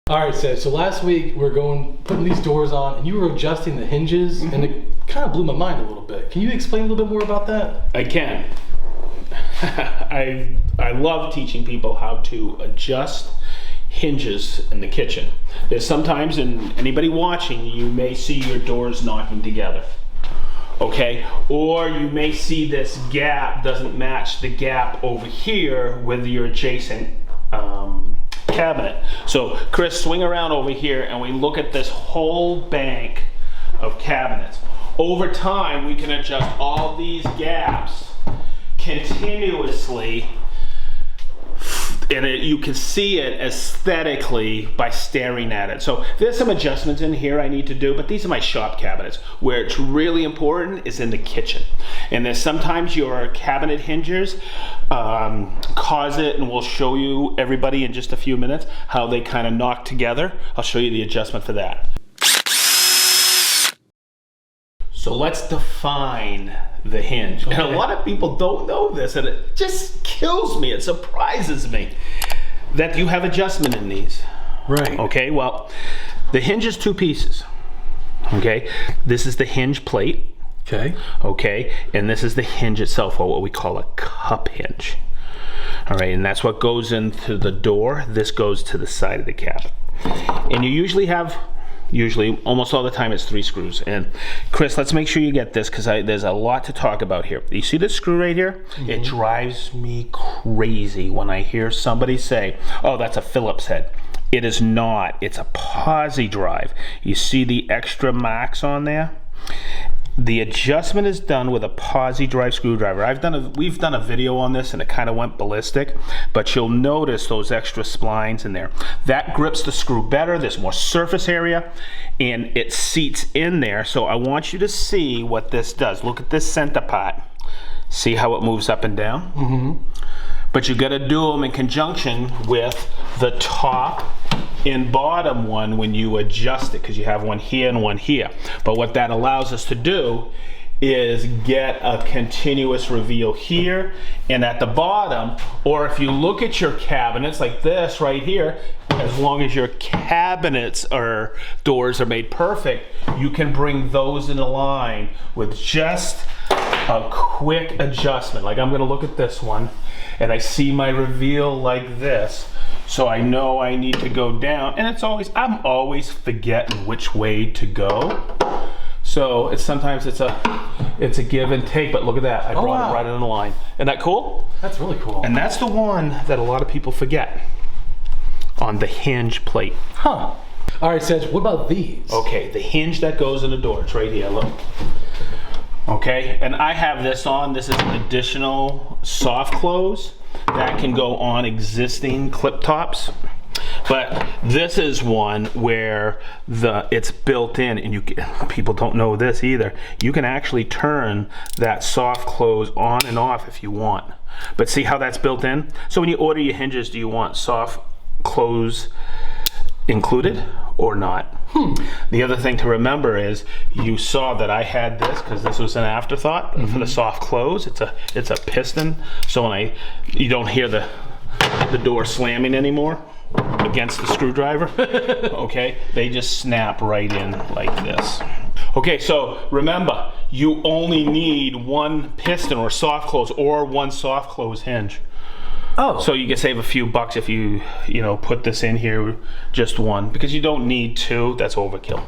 All right, Sedge, so last week we were putting these doors on and you were adjusting the hinges and it kind of blew my mind a little bit. Can you explain a little bit more about that? I can. I love teaching people how to adjust hinges in the kitchen. There's sometimes, in anybody watching, you may see your doors knocking together. Okay, or you may see this gap doesn't match the gap over here with your adjacent cabinet. So Chris, swing around over here and we look at this whole bank of cabinets. Over time, we can adjust all these gaps continuously, and you can see it aesthetically by staring at it. So there's some adjustments in here I need to do, but these are my shop cabinets. Where it's really important is in the kitchen. And there's sometimes your cabinet hinges cause it, and we'll show you, everybody, in just a few minutes how they kind of knock together. I'll show you the adjustment for that. So let's define the hinge. Okay. And a lot of people don't know this, and it just kills me, it surprises me that you have adjustment in these. Right. Okay, well, the hinge is two pieces. Okay, this is the hinge plate. Okay. Okay, and this is the hinge itself, or what we call a cup hinge. All right, and that's what goes into the door. This goes to the side of the cabinet. And you usually have, almost all the time, it's 3 screws. And Chris, let's make sure you get this, because there's a lot to talk about here. You see this screw right here? Mm-hmm. It drives me crazy when I hear somebody say, oh, that's a Phillips head. It is not. It's a posi drive. You see the extra marks on there? The adjustment is done with a posi drive screwdriver. We've done a video on this and it kind of went ballistic, but you'll notice those extra splines in there. That grips the screw better, there's more surface area, and it seats in there. So I want you to see what this does. Look at this center part. See how it moves up and down? Mm-hmm. But you gotta do them in conjunction with the top and bottom one when you adjust it, because you have one here and one here. But what that allows us to do is get a continuous reveal here and at the bottom. Or if you look at your cabinets like this right here, as long as your cabinets or doors are made perfect, you can bring those in line with just a quick adjustment. Like I'm gonna look at this one and I see my reveal like this. So I know I need to go down, and I'm always forgetting which way to go. So sometimes it's a give and take, but look at that. I brought it right in the line. Isn't that cool? That's really cool. And that's the one that a lot of people forget on the hinge plate. Huh. All right, Sedge, what about these? Okay, the hinge that goes in the door, it's right here, look. Okay, and I have this on. This is an additional soft close that can go on existing clip tops. But this is one where it's built in, and people don't know this either. You can actually turn that soft close on and off if you want. But see how that's built in? So when you order your hinges, do you want soft close included or not? The other thing to remember is you saw that I had this because this was an afterthought for the soft close. It's a piston, so when you don't hear the door slamming anymore against the screwdriver. Okay, they just snap right in like this. Okay, so remember, you only need one piston or soft close or one soft close hinge. Oh. So you can save a few bucks if you put this in here, just one, because you don't need two, that's overkill.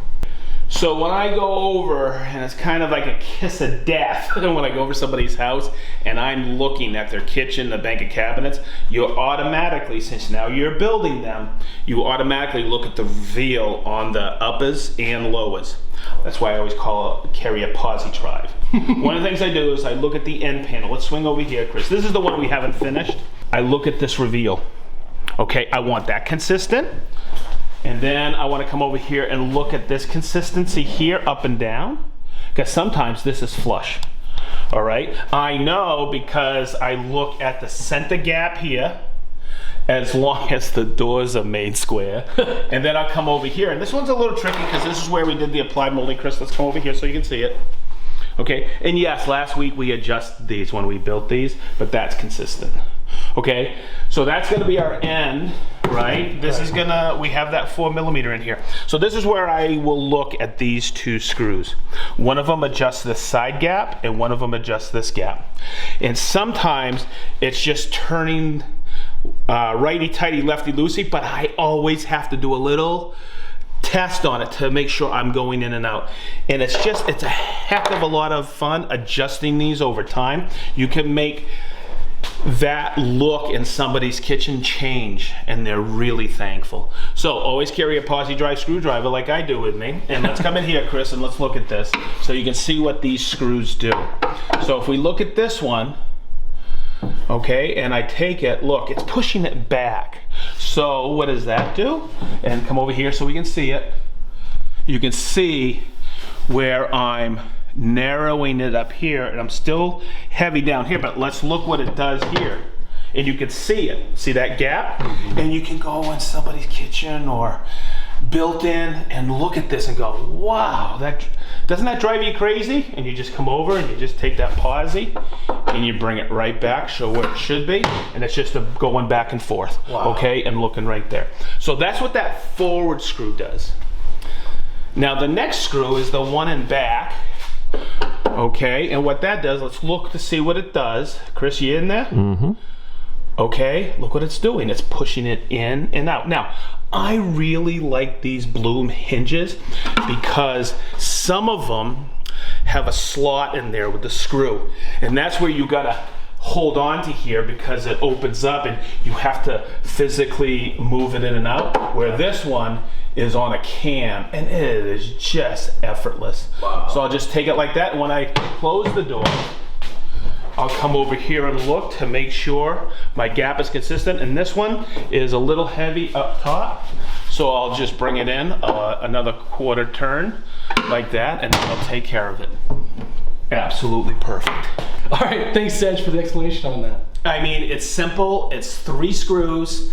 So when I go over, and it's kind of like a kiss of death when I go over somebody's house and I'm looking at their kitchen, the bank of cabinets, you automatically, since now you're building them, you automatically look at the reveal on the uppers and lowers. That's why I always carry a posi drive. One of the things I do is I look at the end panel. Let's swing over here, Chris. This is the one we haven't finished. I look at this reveal. Okay, I want that consistent. And then I want to come over here and look at this consistency here, up and down, because sometimes this is flush. All right, I know because I look at the center gap here, as long as the doors are made square. And then I'll come over here, and this one's a little tricky because this is where we did the applied molding. Chris, let's come over here so you can see it. Okay, and yes, last week we adjusted these when we built these, but that's consistent. Okay, so that's gonna be our end, right? This is gonna, we have that 4mm in here. So this is where I will look at these two screws. One of them adjusts this side gap and one of them adjusts this gap. And sometimes it's just turning righty-tighty, lefty-loosey, but I always have to do a little test on it to make sure I'm going in and out. And it's a heck of a lot of fun adjusting these over time. You can make that look in somebody's kitchen change, and they're really thankful. So always carry a posi drive screwdriver like I do with me. And let's come in here, Chris, and let's look at this so you can see what these screws do. So if we look at this one, okay, and I take it, look, it's pushing it back. So what does that do? And come over here so we can see it. You can see where I'm narrowing it up here, and I'm still heavy down here, but let's look what it does here. And you can see it. See that gap? And you can go in somebody's kitchen or built in and look at this and go, wow, doesn't that drive you crazy? And you just come over and you just take that posi and you bring it right back, show where it should be, and it's just going back and forth, okay, and looking right there. So that's what that forward screw does. Now the next screw is the one in back, okay, and what that does, let's look to see what it does. Chris, you in there? Mm-hmm. Okay, look what it's doing. It's pushing it in and out. Now, I really like these Bloom hinges because some of them have a slot in there with the screw, and that's where you gotta hold on to here because it opens up and you have to physically move it in and out, where this one is on a cam and it is just effortless. Wow. So I'll just take it like that, and when I close the door, I'll come over here and look to make sure my gap is consistent, and this one is a little heavy up top, so I'll just bring it in another quarter turn like that, and I'll take care of it. Absolutely perfect. All right, thanks, Sedge, for the explanation on that. I mean, it's simple. It's 3 screws,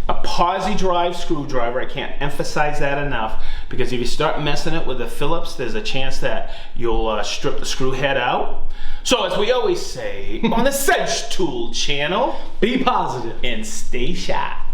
a posi drive screwdriver. I can't emphasize that enough, because if you start messing it with the Phillips, there's a chance that you'll strip the screw head out. So as we always say on the SedgeTool channel, be positive and stay sharp.